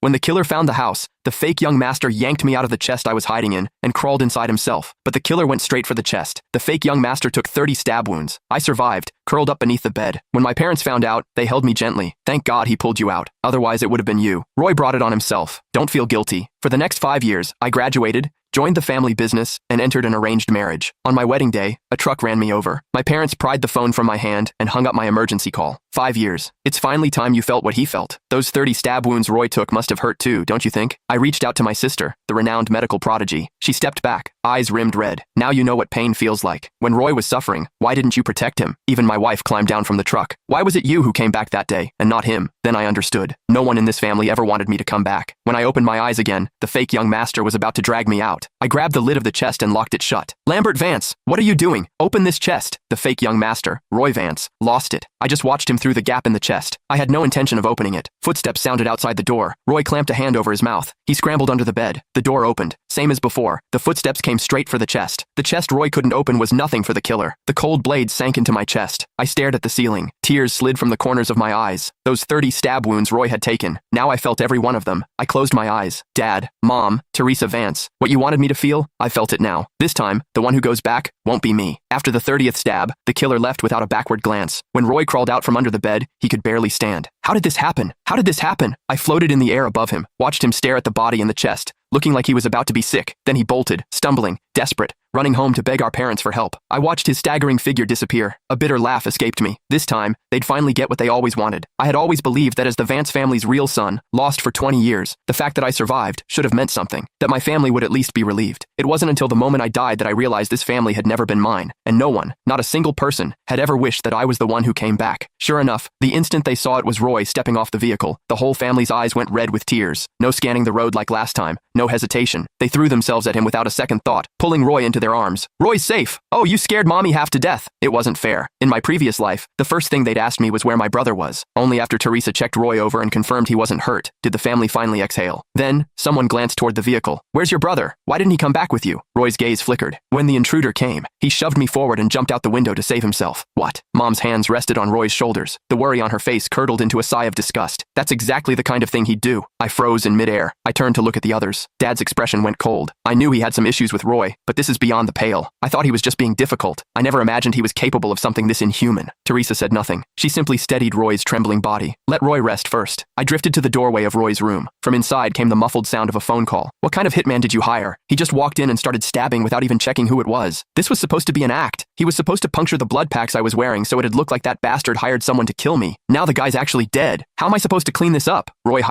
When the killer found the house, the fake young master yanked me out of the chest I was hiding in and crawled inside himself. But the killer went straight for the chest. The fake young master took 30 stab wounds. I survived, curled up beneath the bed. When my parents found out, they held me gently. Thank God he pulled you out. Otherwise, it would have been you. Roy brought it on himself. Don't feel guilty. For the next 5 years, I graduated, joined the family business, and entered an arranged marriage. On my wedding day, a truck ran me over. My parents pried the phone from my hand and hung up my emergency call. 5 years. It's finally time you felt what he felt. Those 30 stab wounds Roy took must have hurt too, don't you think? I reached out to my sister, the renowned medical prodigy. She stepped back, eyes rimmed red. Now you know what pain feels like. When Roy was suffering, why didn't you protect him? Even my wife climbed down from the truck. Why was it you who came back that day, and not him? Then I understood. No one in this family ever wanted me to come back. When I opened my eyes again, the fake young master was about to drag me out. I grabbed the lid of the chest and locked it shut. Lambert Vance, what are you doing? Open this chest. The fake young master, Roy Vance, lost it. I just watched him through the gap in the chest. I had no intention of opening it. Footsteps sounded outside the door. Roy clamped a hand over his mouth. He scrambled under the bed. The door opened. Same as before. The footsteps came straight for the chest. The chest Roy couldn't open was nothing for the killer. The cold blade sank into my chest. I stared at the ceiling. Tears slid from the corners of my eyes. Those 30 stab wounds Roy had taken. Now I felt every one of them. I closed my eyes. Dad, Mom, Teresa Vance. What you wanted me to feel? I felt it now. This time, the one who goes back won't be me. After the 30th stab, the killer left without a backward glance. When Roy crawled out from under the bed, he could barely stand. How did this happen? How did this happen? I floated in the air above him, watched him stare at the body in the chest, looking like he was about to be sick. Then he bolted, stumbling, desperate, running home to beg our parents for help. I watched his staggering figure disappear. A bitter laugh escaped me. This time, they'd finally get what they always wanted. I had always believed that as the Vance family's real son, lost for 20 years, the fact that I survived should have meant something, that my family would at least be relieved. It wasn't until the moment I died that I realized this family had never been mine, and no one, not a single person, had ever wished that I was the one who came back. Sure enough, the instant they saw it was Roy stepping off the vehicle, the whole family's eyes went red with tears. No scanning the road like last time, no hesitation. They threw themselves at him without a second thought, pulling Roy into their arms. Roy's safe. Oh, you scared mommy half to death. It wasn't fair. In my previous life, the first thing they'd asked me was where my brother was. Only after Teresa checked Roy over and confirmed he wasn't hurt, did the family finally exhale. Then, someone glanced toward the vehicle. Where's your brother? Why didn't he come back with you? Roy's gaze flickered. When the intruder came, he shoved me forward and jumped out the window to save himself. What? Mom's hands rested on Roy's shoulders. The worry on her face curdled into a sigh of disgust. That's exactly the kind of thing he'd do. I froze in midair. I turned to look at the others. Dad's expression went cold. I knew he had some issues with Roy, but this is beyond the pale. I thought he was just being difficult. I never imagined he was capable of something this inhuman. Teresa said nothing. She simply steadied Roy's trembling body. Let Roy rest first. I drifted to the doorway of Roy's room. From inside came the muffled sound of a phone call. What kind of hitman did you hire? He just walked in and started stabbing without even checking who it was. This was supposed to be an act. He was supposed to puncture the blood packs I was wearing so it'd look like that bastard hired someone to kill me. Now the guy's actually dead. How am I supposed to clean this up? Roy